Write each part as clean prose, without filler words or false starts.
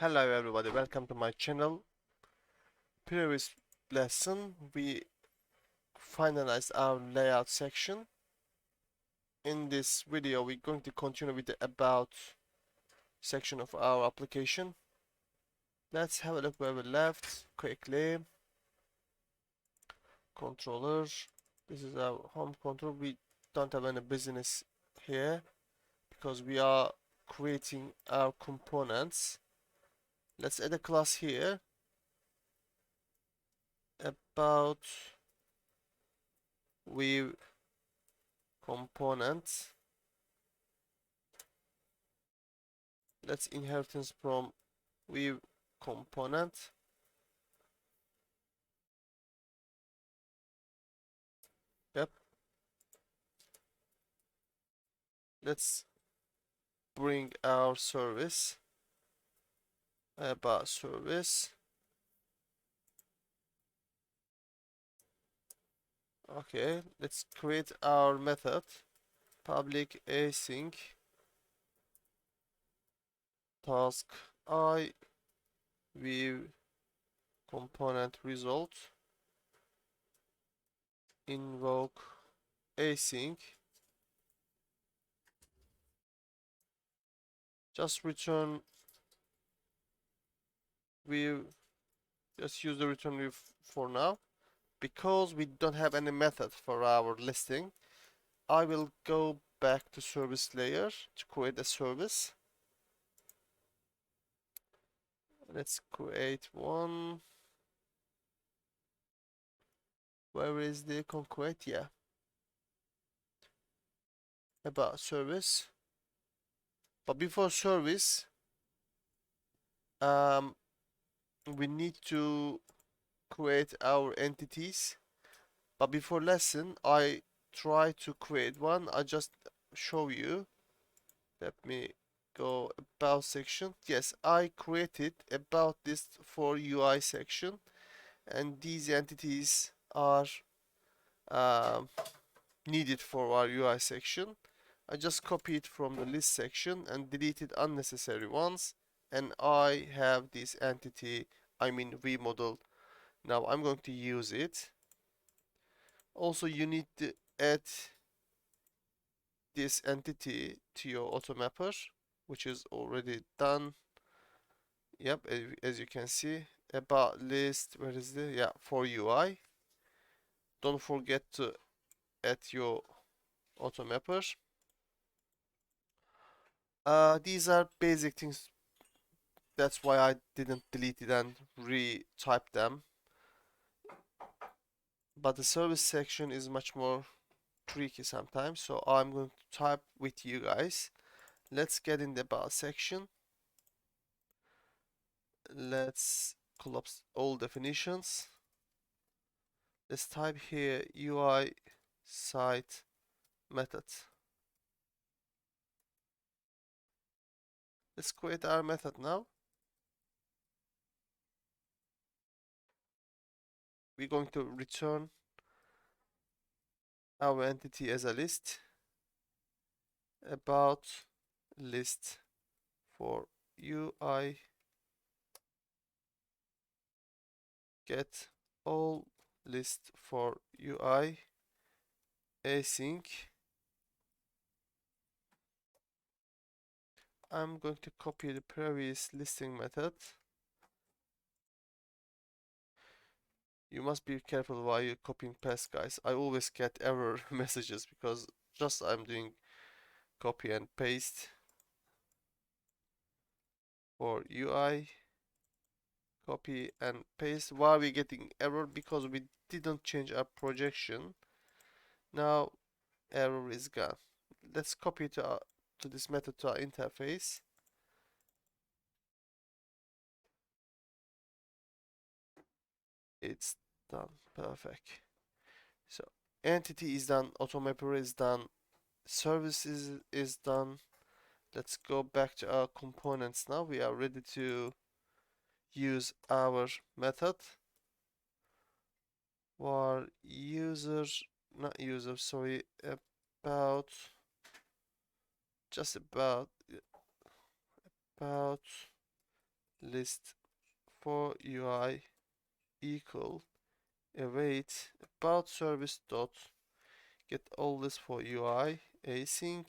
Hello everybody, welcome to my channel. Previous lesson we finalized our layout section. In this video we're going to continue with the about section of our application. Let's have a look where we left quickly. Controller. This is our home control. We don't have any business here because we are creating our components. Let's add a class here about we component. Let's inheritance from we component. Yep. Let's bring our service about service. Okay, let's create our method public async task I view component result invoke async. Just return view. Just use the return view for now because we don't have any method for our listing. I will go back to service layer to create a service. Let's create one. Where is the concrete? Yeah. About service. But before service, we need to create our entities. But before lesson, I try to create one. I just show you. Let me go about section. Yes, I created about this for UI section, and these entities are um, needed for our UI section. I just copy it from the list section and deleted unnecessary ones, and I have this entity, I mean vModel. Now I'm going to use it. Also, you need to add this entity to your automapper, which is already done. Yep, as you can see, about list, where is the, yeah, for UI. Don't forget to add your automapper. These are basic things. That's why I didn't delete it and retype them. But the service section is much more tricky sometimes, so I'm going to type with you guys. Let's get in the about section. Let's collapse all definitions. Let's type here UI site method. Let's create our method now. We're going to return our entity as a list about list for UI get all list for UI async. I'm going to copy the previous listing method. You must be careful while you're copying past, guys. I always get error messages because just I'm doing copy and paste for UI, copy and paste. Why are we getting error? Because we didn't change our projection. Now error is gone. Let's copy it to this method to our interface. It's done. Perfect. So entity is done, automapper is done, service is done. Let's go back to our components now. We are ready to use our method. Var user, not user, sorry, about, just about list for UI equal await about service dot get all this for UI async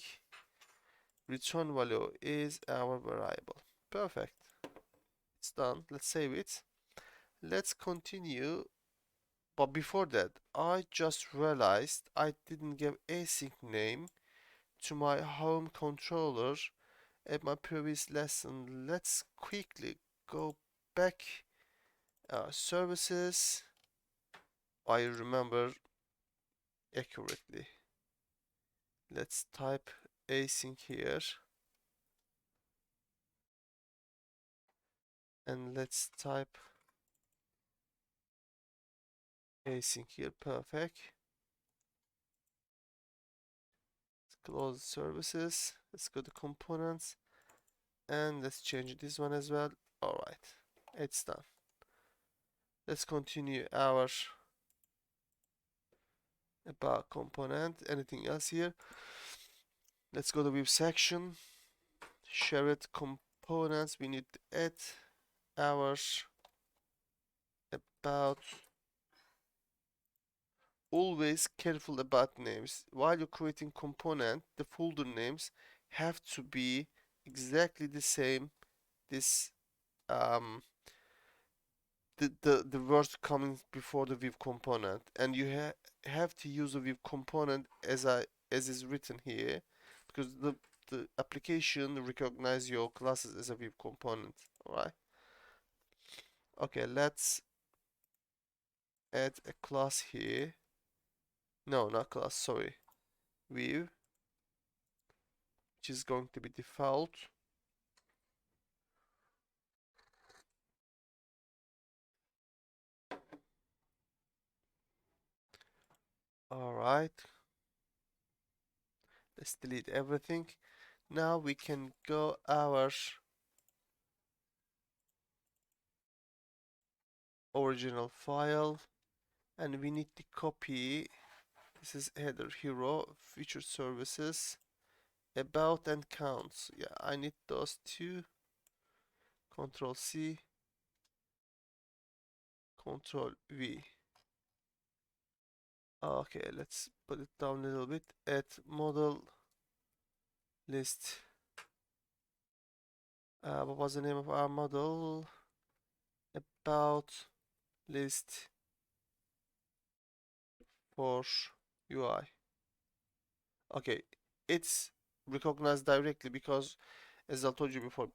return value is our variable. Perfect. It's done. Let's save it. Let's continue. But before that, I just realized I didn't give async name to my home controller at my previous lesson. Let's quickly go back. Services. I remember accurately. Let's type async here and let's type async here. Perfect. Let's close services. Let's go to components and let's change this one as well. All right, it's done. Let's continue our about component. Anything else here? Let's go to view section. Shared components. We need to add our about. Always careful about names. While you're creating component, the folder names have to be exactly the same. This um the word coming before the Vue component, and you have to use the Vue component as is written here, because the application recognize your classes as a Vue component. All right. Okay, let's add a class here. No, not class. Sorry, Vue, which is going to be default. All right. Let's delete everything. Now we can go our original file and we need to copy. This is header hero feature services about and counts. Yeah, I need those two. Control C, Control V. Okay, let's put it down a little bit. Add model list. What was the name of our model? About list for UI. Okay, it's recognized directly because, as I told you before,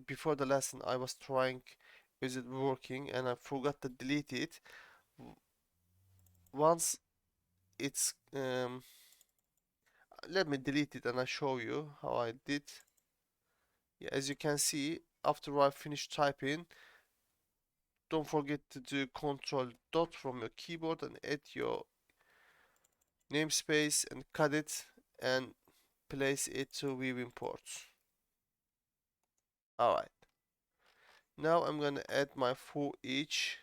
before the lesson, I was trying, is it working, and I forgot to delete it. Once it's, let me delete it and I show you how I did. Yeah, as you can see, after I finish typing, don't forget to do Control dot from your keyboard and add your namespace and cut it and place it to Vue imports. Alright. Now I'm gonna add my for each,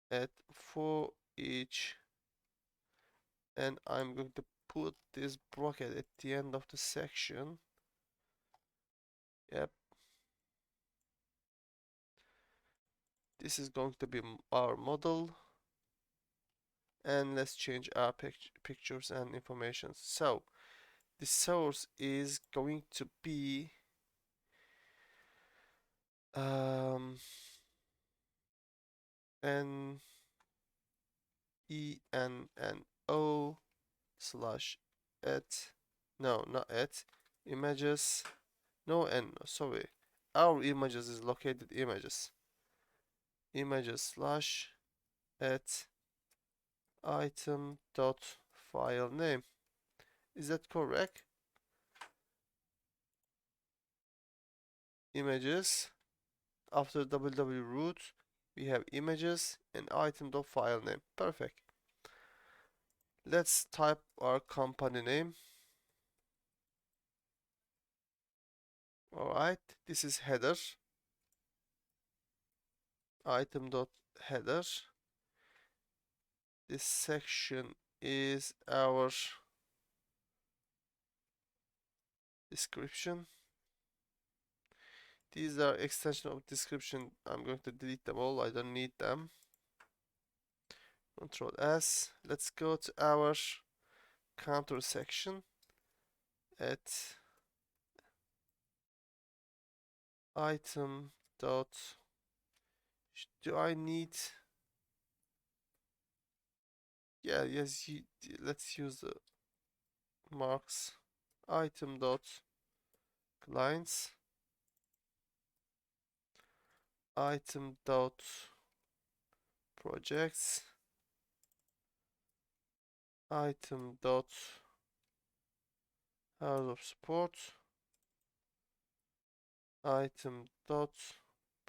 add for each, and I'm going to put this bracket at the end of the section. Yep, this is going to be our model, and let's change our pictures and information. So the source is going to be n e n n o slash at, no, not at, images, no n, sorry, our images is located images slash at item dot file name. Is that correct? Images, after www root we have images and item dot file name. Perfect. Let's type our company name. Alright, this is header, item dot header. This section is our description. These are extension of description. I'm going to delete them all. I don't need them. Control S. Let's go to our counter section at item dot. Do I need? Yeah, yes. Let's use the marks. Item dot clients. Item dot projects. Item dot hours of support. Item dot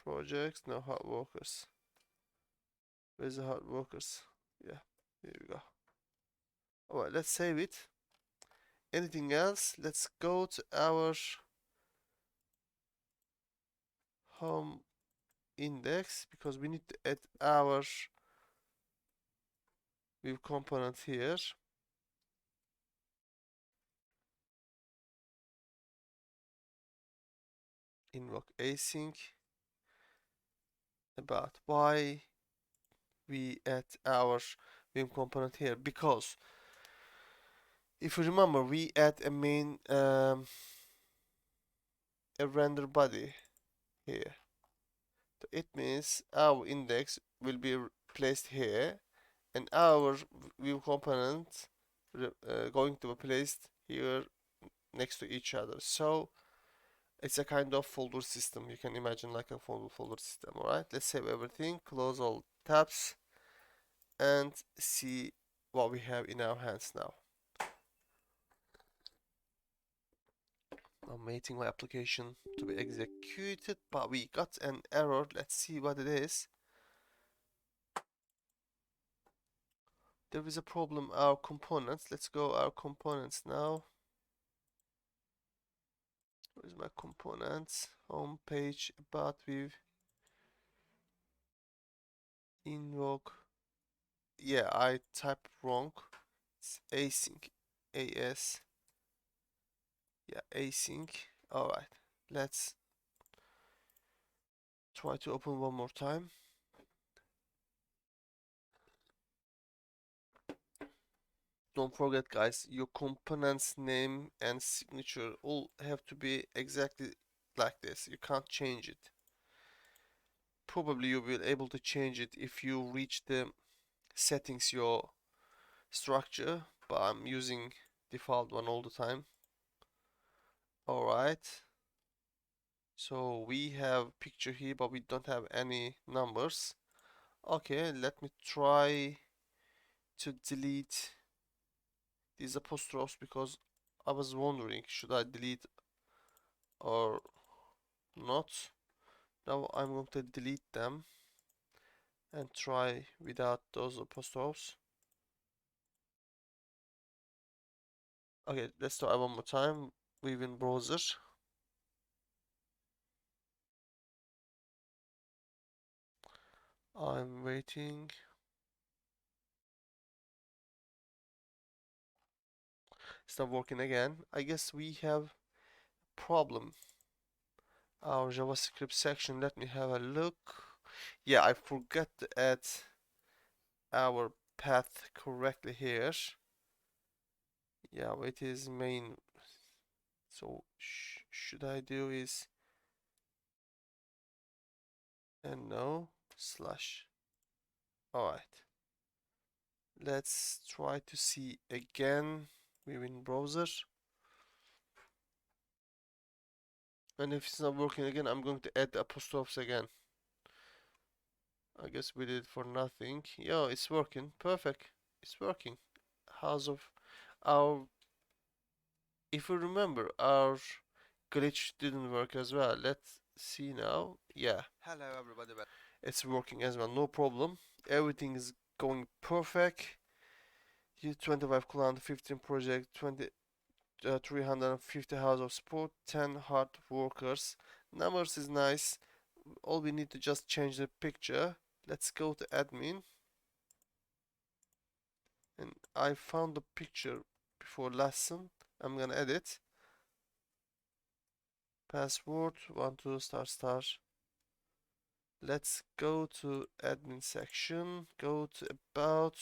projects. No hard workers. Where's the hard workers? Yeah, here we go. Alright, let's save it. Anything else? Let's go to our home index because we need to add our view component here. Invoke async. About why we add our view component here, because if you remember, we add a main a render body here. So it means our index will be placed here, and our view component going to be placed here next to each other. So it's a kind of folder system. You can imagine like a folder system. All right, let's save everything, close all tabs, and see what we have in our hands now. I'm waiting my application to be executed, but we got an error. Let's see what it is. There is a problem. Our components. Let's go our components now. Where's my components? Home page, about with invoke. Yeah, I typed wrong. It's async. AS. Yeah, async. Alright. Let's try to open one more time. Don't forget, guys, your component's name and signature all have to be exactly like this. You can't change it. Probably you will be able to change it if you reach the settings your structure, but I'm using default one all the time. Alright, so we have picture here, but we don't have any numbers. Okay, let me try to delete these apostrophes because I was wondering, should I delete or not? Now I'm going to delete them and try without those apostrophes. Okay, let's try one more time. Within browser. I'm waiting. It's not working again. I guess we have problem. Our JavaScript section. Let me have a look. Yeah, I forgot to add our path correctly here. Yeah, it is main. So should I do is and no slash. All right. Let's try to see again within browser. And if it's not working again, I'm going to add the apostrophes again. I guess we did it for nothing. Yeah, it's working. Perfect. It's working. How's of our... If you remember, our glitch didn't work as well. Let's see now. Yeah. Hello everybody. It's working as well. No problem. Everything is going perfect. 25 client, 15 project, 350 hours of support, 10 hard workers. Numbers is nice. All we need to just change the picture. Let's go to admin. And I found the picture before lesson. I'm gonna edit. Password 12 star star. Let's go to admin section, go to about,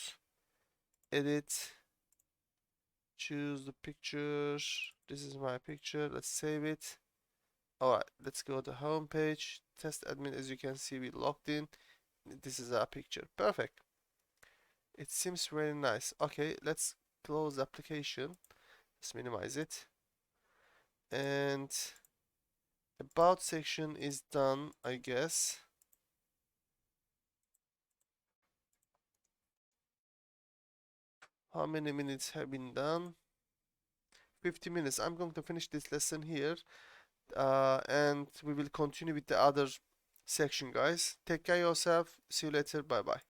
edit, choose the picture. This is my picture. Let's save it. Alright, let's go to home page. Test admin. As you can see, we logged in. This is our picture. Perfect. It seems very nice. Okay, let's close the application. Let's minimize it. And about section is done, I guess. How many minutes have been done? 50 minutes. I'm going to finish this lesson here, and we will continue with the other section, guys. Take care of yourself. See you later. Bye bye.